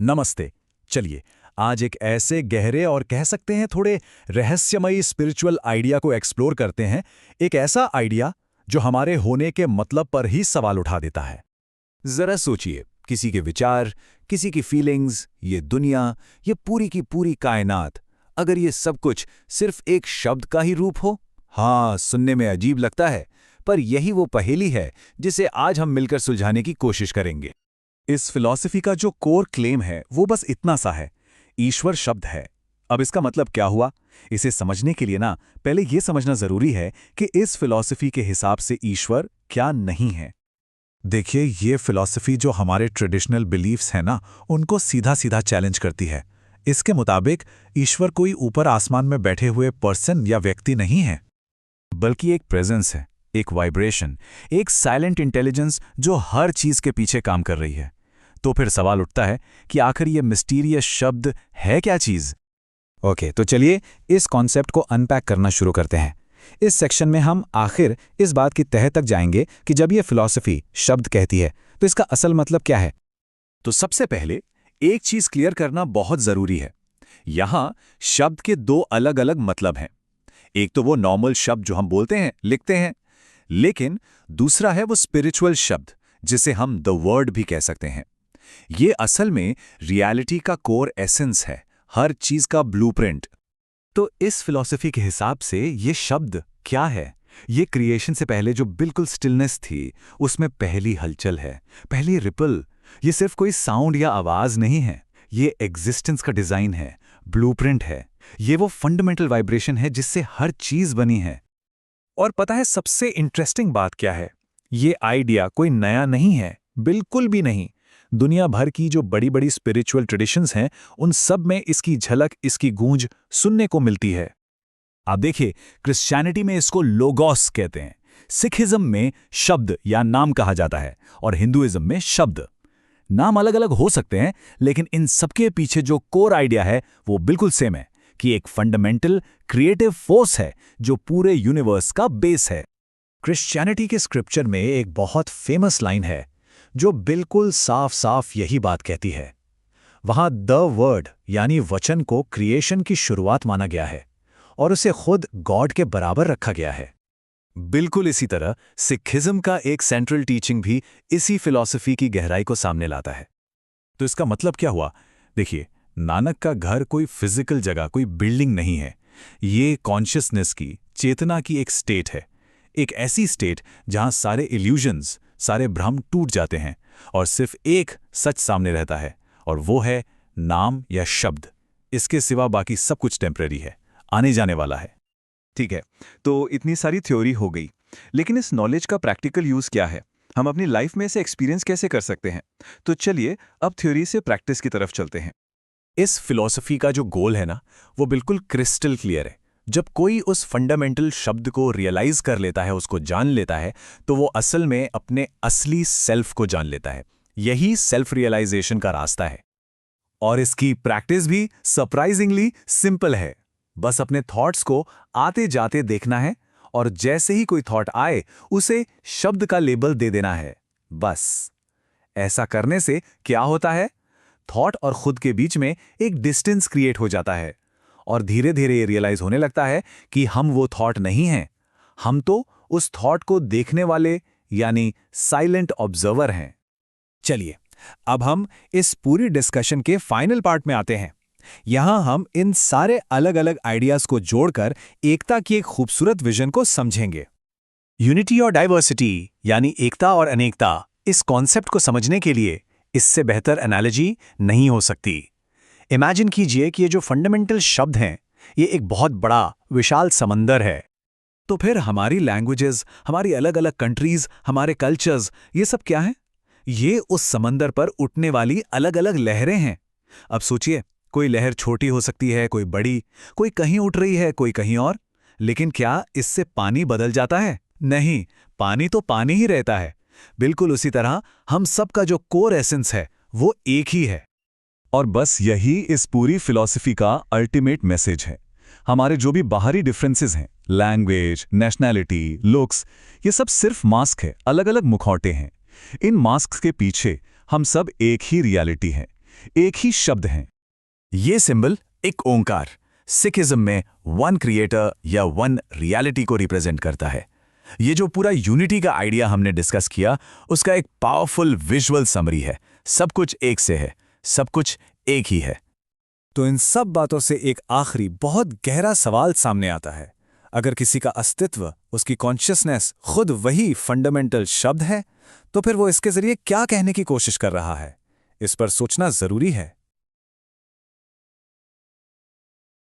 नमस्ते। चलिए, आज एक ऐसे गहरे और कह सकते हैं थोड़े रहस्यमयी स्पिरिचुअल आइडिया को एक्सप्लोर करते हैं। एक ऐसा आइडिया जो हमारे होने के मतलब पर ही सवाल उठा देता है। जरा सोचिए, किसी के विचार, किसी की फीलिंग्स, ये दुनिया, ये पूरी की पूरी कायनात, अगर ये सब कुछ सिर्फ एक शब्द का ही रूप हो। हाँ, सुनने में अजीब लगता है, पर यही वो पहेली है जिसे आज हम मिलकर सुलझाने की कोशिश करेंगे। इस फिलॉसफी का जो कोर क्लेम है वो बस इतना सा है, ईश्वर शब्द है। अब इसका मतलब क्या हुआ? इसे समझने के लिए ना पहले ये समझना जरूरी है कि इस फिलॉसफी के हिसाब से ईश्वर क्या नहीं है। देखिए, ये फिलॉसफी जो हमारे ट्रेडिशनल बिलीफ्स हैं ना, उनको सीधा सीधा चैलेंज करती है। इसके मुताबिक ईश्वर कोई ऊपर आसमान में बैठे हुए पर्सन या व्यक्ति नहीं है, बल्कि एक प्रेजेंस है, एक वाइब्रेशन, एक साइलेंट इंटेलिजेंस जो हर चीज के पीछे काम कर रही है। तो फिर सवाल उठता है कि आखिर ये मिस्टीरियस शब्द है क्या चीज? ओके, तो चलिए इस कॉन्सेप्ट को अनपैक करना शुरू करते हैं। इस सेक्शन में हम आखिर इस बात की तह तक जाएंगे कि जब ये फिलॉसफी शब्द कहती है तो इसका असल मतलब क्या है। तो सबसे पहले एक चीज क्लियर करना बहुत जरूरी है। यहां शब्द के दो अलग अलग मतलब हैं। एक तो वो नॉर्मल शब्द जो हम बोलते हैं, लिखते हैं, लेकिन दूसरा है वो स्पिरिचुअल शब्द जिसे हम द वर्ड भी कह सकते हैं। ये असल में रियलिटी का कोर एसेंस है, हर चीज का ब्लूप्रिंट। तो इस फिलॉसफी के हिसाब से ये शब्द क्या है? ये क्रिएशन से पहले जो बिल्कुल स्टिलनेस थी, उसमें पहली हलचल है, पहली रिपल। ये सिर्फ कोई साउंड या आवाज नहीं है, ये एग्जिस्टेंस का डिजाइन है, ब्लूप्रिंट है। ये वो फंडामेंटल वाइब्रेशन है जिससे हर चीज बनी है। और पता है सबसे इंटरेस्टिंग बात क्या है? ये आइडिया कोई नया नहीं है, बिल्कुल भी नहीं। दुनिया भर की जो बड़ी बड़ी स्पिरिचुअल ट्रेडिशंस हैं, उन सब में इसकी झलक, इसकी गूंज सुनने को मिलती है। आप देखिए, क्रिश्चियनिटी में इसको लोगोस कहते हैं, सिखिज्म में शब्द या नाम कहा जाता है, और हिंदुइज्म में शब्द। नाम अलग अलग हो सकते हैं, लेकिन इन सबके पीछे जो कोर आइडिया है वो बिल्कुल सेम है कि एक फंडामेंटल क्रिएटिव फोर्स है जो पूरे यूनिवर्स का बेस है। क्रिश्चियनिटी के स्क्रिप्चर में एक बहुत फेमस लाइन है जो बिल्कुल साफ साफ यही बात कहती है। वहां द वर्ड यानी वचन को क्रिएशन की शुरुआत माना गया है और उसे खुद गॉड के बराबर रखा गया है। बिल्कुल इसी तरह सिखिज्म का एक सेंट्रल टीचिंग भी इसी फिलॉसफी की गहराई को सामने लाता है। तो इसका मतलब क्या हुआ? देखिए, नानक का घर कोई फिजिकल जगह, कोई बिल्डिंग नहीं है। ये कॉन्शियसनेस की, चेतना की एक स्टेट है। एक ऐसी स्टेट जहां सारे इल्यूजन्स, सारे भ्रम टूट जाते हैं और सिर्फ एक सच सामने रहता है, और वो है नाम या शब्द। इसके सिवा बाकी सब कुछ टेम्परेरी है, आने जाने वाला है। ठीक है, तो इतनी सारी थ्योरी हो गई, लेकिन इस नॉलेज का प्रैक्टिकल यूज क्या है? हम अपनी लाइफ में इसे एक्सपीरियंस कैसे कर सकते हैं? तो चलिए अब थ्योरी से प्रैक्टिस की तरफ चलते हैं। इस फिलॉसफी का जो गोल है ना, वो बिल्कुल क्रिस्टल क्लियर है। जब कोई उस फंडामेंटल शब्द को रियलाइज कर लेता है, उसको जान लेता है, तो वो असल में अपने असली सेल्फ को जान लेता है। यही सेल्फ रियलाइजेशन का रास्ता है। और इसकी प्रैक्टिस भी सरप्राइजिंगली सिंपल है। बस अपने थॉट्स को आते जाते देखना है, और जैसे ही कोई थॉट आए उसे शब्द का लेबल दे देना है, बस। ऐसा करने से क्या होता है? थॉट और खुद के बीच में एक डिस्टेंस क्रिएट हो जाता है, और धीरे धीरे ये रियलाइज होने लगता है कि हम वो थॉट नहीं हैं, हम तो उस थॉट को देखने वाले यानी साइलेंट ऑब्जर्वर हैं। चलिए अब हम इस पूरी डिस्कशन के फाइनल पार्ट में आते हैं। यहां हम इन सारे अलग अलग आइडियाज को जोड़कर एकता की एक खूबसूरत विजन को समझेंगे। यूनिटी और डाइवर्सिटी यानी एकता और अनेकता, इस कॉन्सेप्ट को समझने के लिए इससे बेहतर एनालॉजी नहीं हो सकती। इमेजिन कीजिए कि ये जो फंडामेंटल शब्द हैं, ये एक बहुत बड़ा विशाल समंदर है। तो फिर हमारी लैंग्वेजेस, हमारी अलग अलग कंट्रीज, हमारे कल्चर्स, ये सब क्या हैं? ये उस समंदर पर उठने वाली अलग अलग लहरें हैं। अब सोचिए, कोई लहर छोटी हो सकती है, कोई बड़ी, कोई कहीं उठ रही है, कोई कहीं और। लेकिन क्या इससे पानी बदल जाता है? नहीं, पानी तो पानी ही रहता है। बिल्कुल उसी तरह हम सबका जो कोर एसेंस है वो एक ही है। और बस यही इस पूरी फिलॉसफी का अल्टीमेट मैसेज है। हमारे जो भी बाहरी डिफरेंसेस हैं, लैंग्वेज, नेशनैलिटी, लुक्स, ये सब सिर्फ मास्क है, अलग अलग मुखौटे हैं। इन मास्क के पीछे हम सब एक ही रियलिटी हैं, एक ही शब्द हैं। ये सिंबल एक ओंकार, सिखिज्म में वन क्रिएटर या वन रियलिटी को रिप्रेजेंट करता है। ये जो पूरा यूनिटी का आइडिया हमने डिस्कस किया, उसका एक पावरफुल विजुअल समरी है। सब कुछ एक से है, सब कुछ एक ही है। तो इन सब बातों से एक आखिरी बहुत गहरा सवाल सामने आता है। अगर किसी का अस्तित्व, उसकी कॉन्शियसनेस खुद वही फंडामेंटल शब्द है, तो फिर वो इसके जरिए क्या कहने की कोशिश कर रहा है? इस पर सोचना जरूरी है।